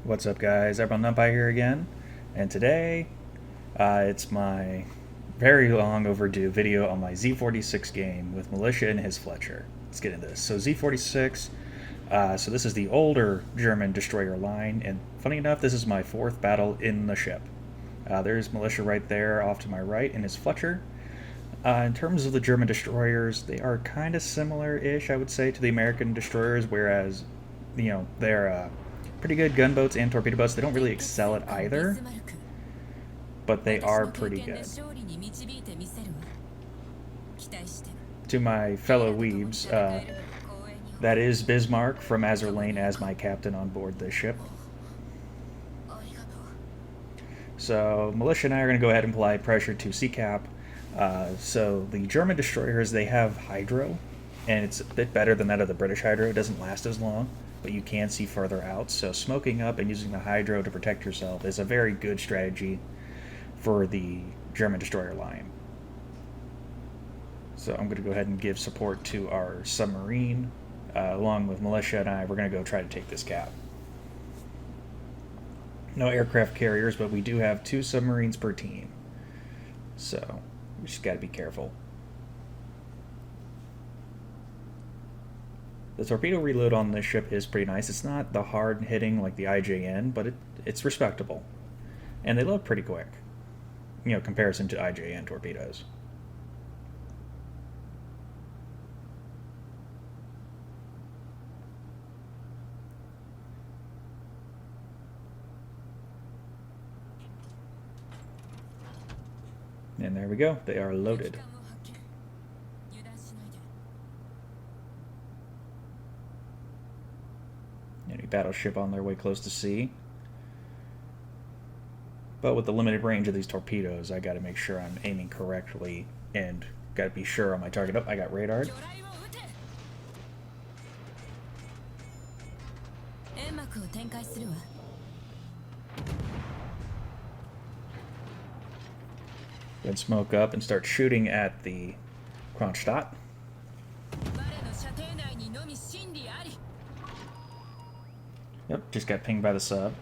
What's up, guys? Everyone Numpy here again, and today it's my very long overdue video on my Z46 game with Militia and his Fletcher. Let's get into this. So Z46, so this is the older German destroyer line, and funny enough, this is my fourth battle in the ship. There's Militia right there off to my right and his Fletcher. In terms of the German destroyers, they are kind of similar-ish, I would say, to the American destroyers, whereas, they're pretty good gunboats and torpedo boats. They don't really excel at either, but they are pretty good. To my fellow weebs, that is Bismarck from Azur Lane as my captain on board this ship. So Militia and I are going to go ahead and apply pressure to Seacap. So the German destroyers, they have hydro, and it's a bit better than that of the British hydro. It doesn't last as long, but you can see further out. So smoking up and using the hydro to protect yourself is a very good strategy for the German destroyer line. So I'm going to go ahead and give support to our submarine. Along with Militia and I, we're going to go try to take this cap. No aircraft carriers, but we do have 2 submarines per team. So we just got to be careful. The torpedo reload on this ship is pretty nice. It's not the hard hitting like the IJN, but it's respectable. And they load pretty quick, comparison to IJN torpedoes. And there we go. They are loaded. Enemy battleship on their way close to sea. But with the limited range of these torpedoes, I gotta make sure I'm aiming correctly and gotta be sure on my target. Oh, I got radared. Then smoke up and start shooting at the Kronstadt. Yep, just got pinged by the sub.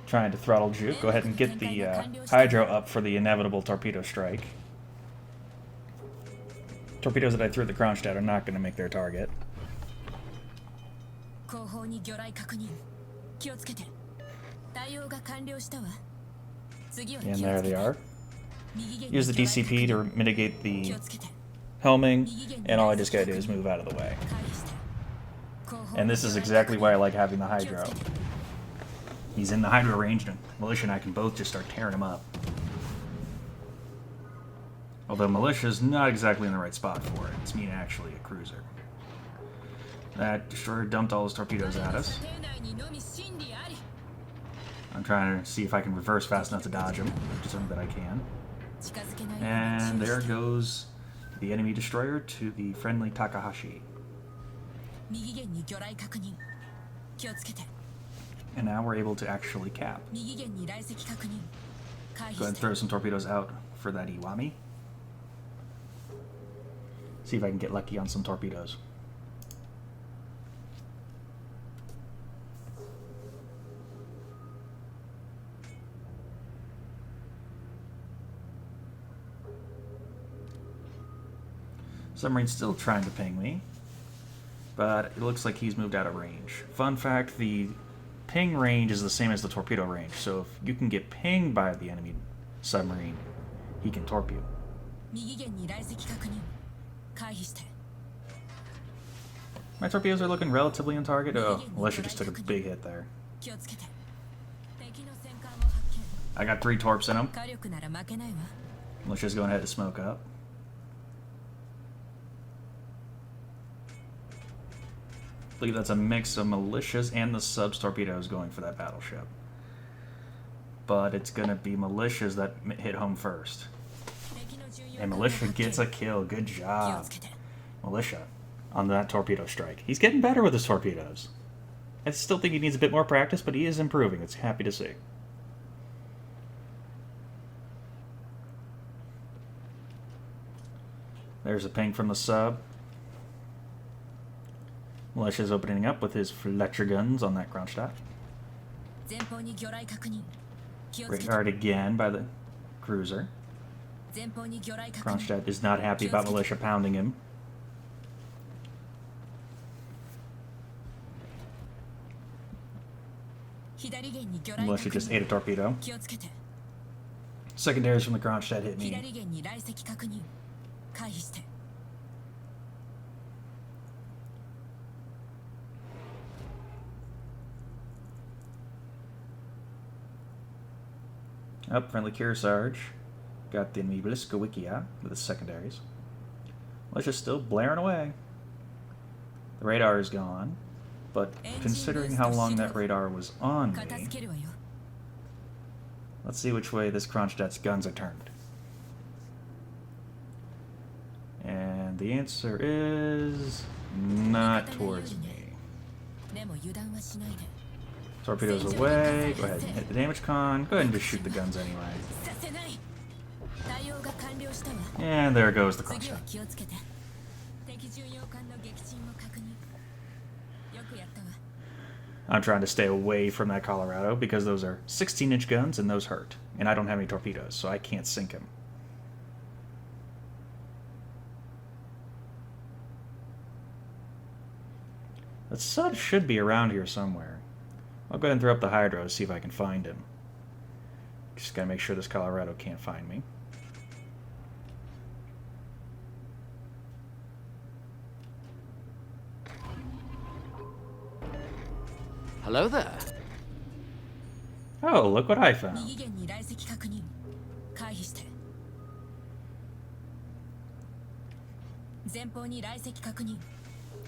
Trying to throttle juke. Go ahead and get the hydro up for the inevitable torpedo strike. Torpedoes that I threw at the Kronstadt are not going to make their target. And there they are. Use the DCP to mitigate the helming, and all I just gotta do is move out of the way. And this is exactly why I like having the hydro. He's in the hydro range, and Militia and I can both just start tearing him up. Although Militia's not exactly in the right spot for it. It's me actually a cruiser. That destroyer dumped all his torpedoes at us. I'm trying to see if I can reverse fast enough to dodge him, which is something that I can. And there goes the enemy destroyer to the friendly Takahashi. And now we're able to actually cap. Go ahead and throw some torpedoes out for that Iwami. See if I can get lucky on some torpedoes. Submarine's still trying to ping me, but it looks like he's moved out of range. Fun fact, the ping range is the same as the torpedo range, so if you can get pinged by the enemy submarine, he can torpedo you. My torpedoes are looking relatively on target. Oh, Militia just took a big hit there. I got 3 torps in him. Militia's going ahead to smoke up. I believe that's a mix of Militias and the subs torpedoes going for that battleship. But it's going to be Militias that hit home first. And Militia gets a kill. Good job, Militia, on that torpedo strike. He's getting better with his torpedoes. I still think he needs a bit more practice, but he is improving. It's happy to see. There's a ping from the sub. Militia's opening up with his Fletcher guns on that Kronstadt. 前方に魚雷確認。気をつけて。 Radar again by the cruiser. 前方に魚雷確認。 Kronstadt is not happy about Militia pounding him. Militia just ate a torpedo. 気をつけて。 Secondaries from the Kronstadt hit me. 左舷に来席確認。回避して。 Up, friendly Kearsarge. Got the enemy Bliskowikia with the secondaries. Militia's still blaring away. The radar is gone, but considering how long that radar was on me, let's see which way this Kronstadt's guns are turned. And the answer is not towards me. Torpedoes away. Go ahead and hit the damage con. Go ahead and just shoot the guns anyway. And there goes the Kronstadt. I'm trying to stay away from that Colorado because those are 16-inch guns and those hurt. And I don't have any torpedoes, so I can't sink him. The Sud should be around here somewhere. I'll go ahead and throw up the Hydro to see if I can find him. Just gotta make sure this Colorado can't find me. Hello there. Oh, look what I found.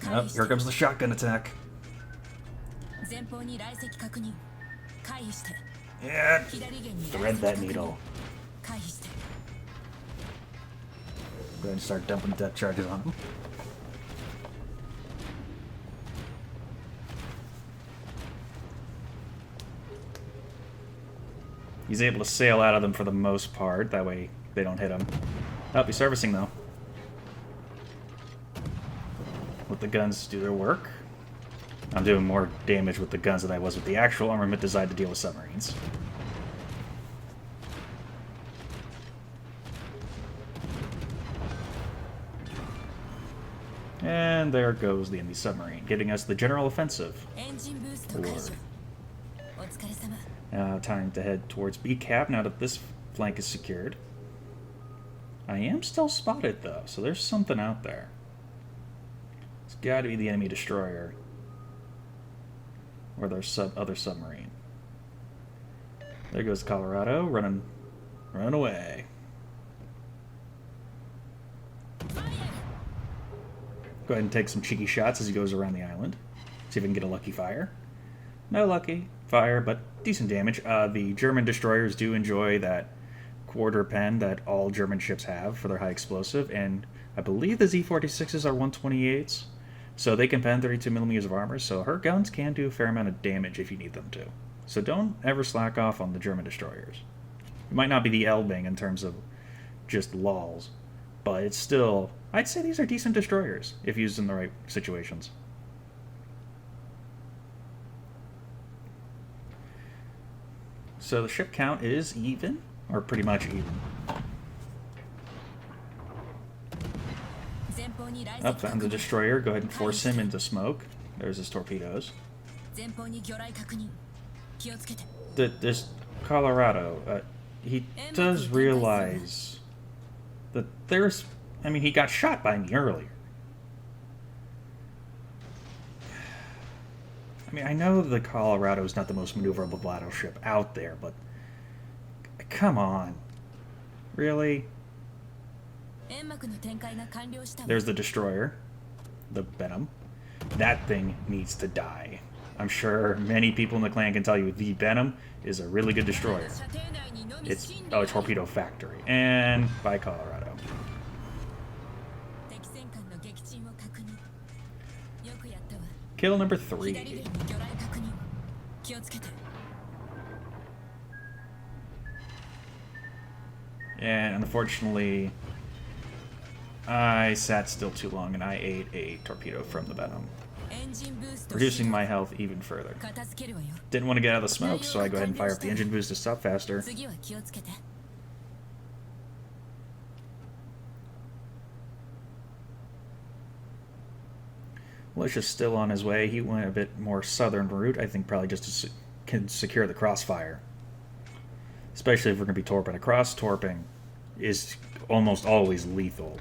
Yep, here comes the shotgun attack. Yeah, thread that needle. Go ahead and start dumping depth charges on him. He's able to sail out of them for the most part, that way they don't hit him. Oh, he's servicing though. Let the guns do their work. I'm doing more damage with the guns than I was with the actual armament designed to deal with submarines. And there goes the enemy submarine, getting us the general offensive award. Now time to head towards B cap now that this flank is secured. I am still spotted though, so there's something out there. It's got to be the enemy destroyer or their other submarine. There goes Colorado running away. Go ahead and take some cheeky shots as he goes around the island. See if we can get a lucky fire. No lucky fire, but decent damage. The German destroyers do enjoy that quarter pen that all German ships have for their high explosive, and I believe the Z-46s are 128s, so they can pen 32 millimeters of armor, so her guns can do a fair amount of damage if you need them to. So don't ever slack off on the German destroyers. It might not be the Elbing in terms of just lols, but it's still, I'd say these are decent destroyers if used in the right situations. So the ship count is even, or pretty much even. Up, found the destroyer. Go ahead and force him into smoke. There's his torpedoes. This Colorado, he does realize that there's, I mean, he got shot by me earlier. I mean, I know the Colorado is not the most maneuverable battleship out there, but come on. Really? There's the destroyer, the Venom. That thing needs to die. I'm sure many people in the clan can tell you the Venom is a really good destroyer. It's a torpedo factory. And by Colorado. Kill number 3. And unfortunately, I sat still too long and I ate a torpedo from the Venom. reducing my health even further. 片付けるわよ Didn't want to get out of the smoke, so I go ahead and fire up the engine boost to stop faster. 次は気をつけて Militia's still on his way. He went a bit more southern route, I think probably just to can secure the crossfire. Especially if we're going to be torping. A cross-torping is almost always lethal.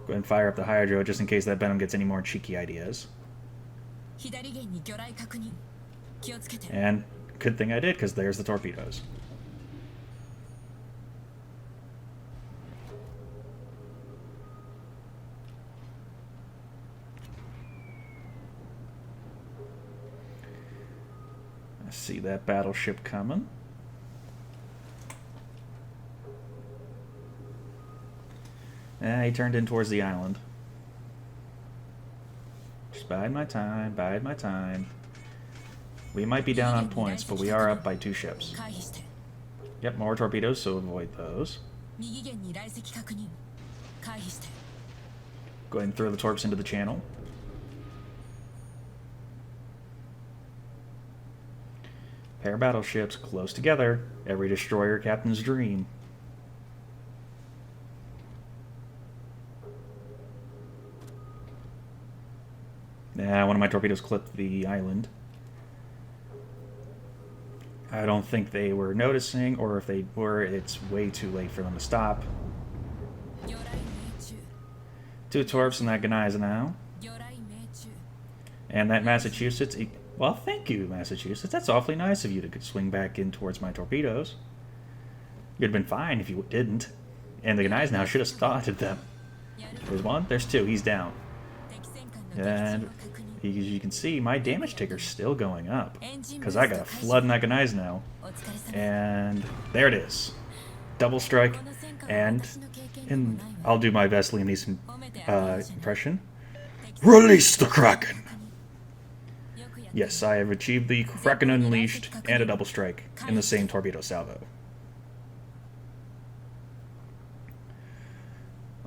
Go ahead and fire up the Hydro just in case that Venom gets any more cheeky ideas. 左舷に魚雷確認気をつけて And good thing I did, because there's the torpedoes. I see that battleship coming. He turned in towards the island. Just bide my time, bide my time. We might be down on points, but we are up by 2 ships. 回避して Yep, more torpedoes, so avoid those. 右舷に来席確認回避して Go ahead and throw the torps into the channel. Pair battleships close together. Every destroyer captain's dream. One of my torpedoes clipped the island. I don't think they were noticing, or if they were, it's way too late for them to stop. 魚雷命中 2 torps and that Ganiza now. 魚雷命中 And that Massachusetts... Well, thank you, Massachusetts. That's awfully nice of you to swing back in towards my torpedoes. You'd have been fine if you didn't. And the Ganiza now should have spotted them. やる There's 1, there's 2, he's down. 敵戦艦の撃 And 沈を確認 as you can see, my damage ticker's still going up. エンジンブー Because スト I got a 開始 flood in that Ganiza now. お疲れ様 And there it is. Double strike. この戦艦は And 私の経験でも and ないわ I'll do my best Liam Neeson 褒めてあげるじゃない impression. 敵戦 Release the Kraken! よくやってる Yes, I have achieved the Kraken Unleashed and a double strike in the same torpedo salvo.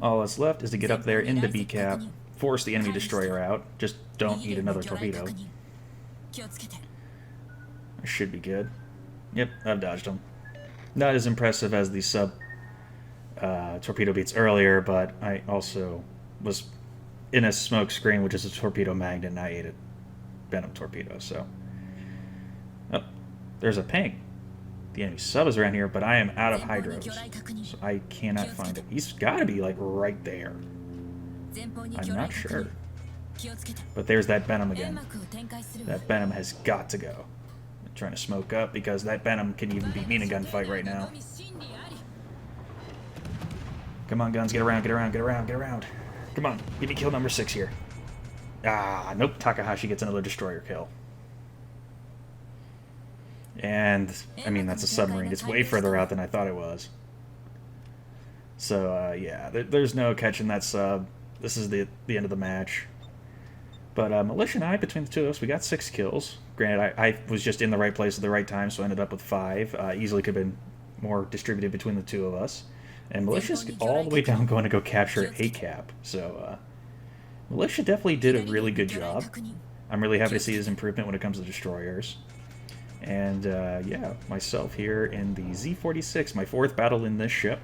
All that's left is to get up there into B-cap, force the enemy destroyer out, just don't 右 need 舷に another 魚雷 torpedo. 確認気をつけて Should be good. Yep, I've dodged them. Not as impressive as the sub torpedo beats earlier, but I also was in a smoke screen, which is a torpedo magnet, and I ate a Venom torpedo, so... Oh, there's a ping. The enemy sub is around here, but I am out of 前方に hydros, 魚雷確認 so I cannot find it. He's got to be, like, right there. 前方に I'm 魚 not 雷確 sure. 認気をつけて But there's that Venom 煙 again. 幕を展開するわ That Venom has got to go. I'm trying to smoke up, because that Venom can even beat me in a gunfight right now. Come on, guns, get around, get around, get around, get around. Come on, give me kill number 6 here. Ah, nope, Takahashi gets another destroyer kill. And, I mean, that's a submarine. It's way further out than I thought it was. So, yeah, there's no catching that sub. This is the end of the match. But Militia and I, between the two of us, we got 6 kills. Granted, I was just in the right place at the right time, so I ended up with 5. Easily could have been more distributed between the two of us. And Militia's all the way down going to go capture A-Cap. So, Militia definitely did a really good job. I'm really happy to see his improvement when it comes to destroyers. And, yeah, myself here in the Z-46, my 4th battle in this ship.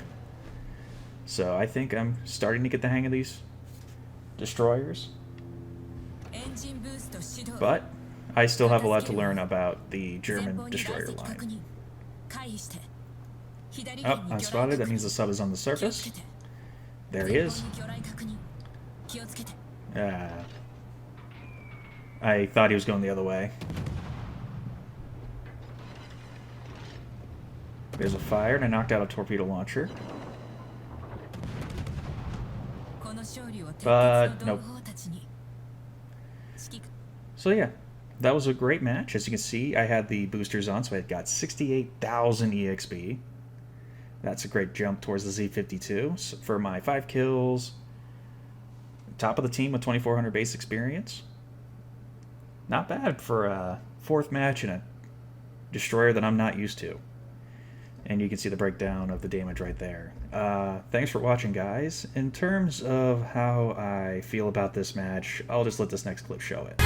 So I think I'm starting to get the hang of these destroyers. But I still have a lot to learn about the German destroyer line. Oh, I'm spotted. That means the sub is on the surface. There he is. I thought he was going the other way. There's a fire, and I knocked out a torpedo launcher. But, nope. So yeah, that was a great match. As you can see, I had the boosters on, so I got 68,000 EXP. That's a great jump towards the Z52. So for my 5 kills, top of the team with 2,400 base experience. Not bad for a 4th match in a destroyer that I'm not used to. and you can see the breakdown of the damage right there. Thanks for watching, guys. In terms of how I feel about this match, I'll just let this next clip show it.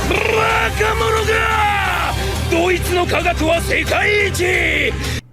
バカ者がドイツの科学は世界一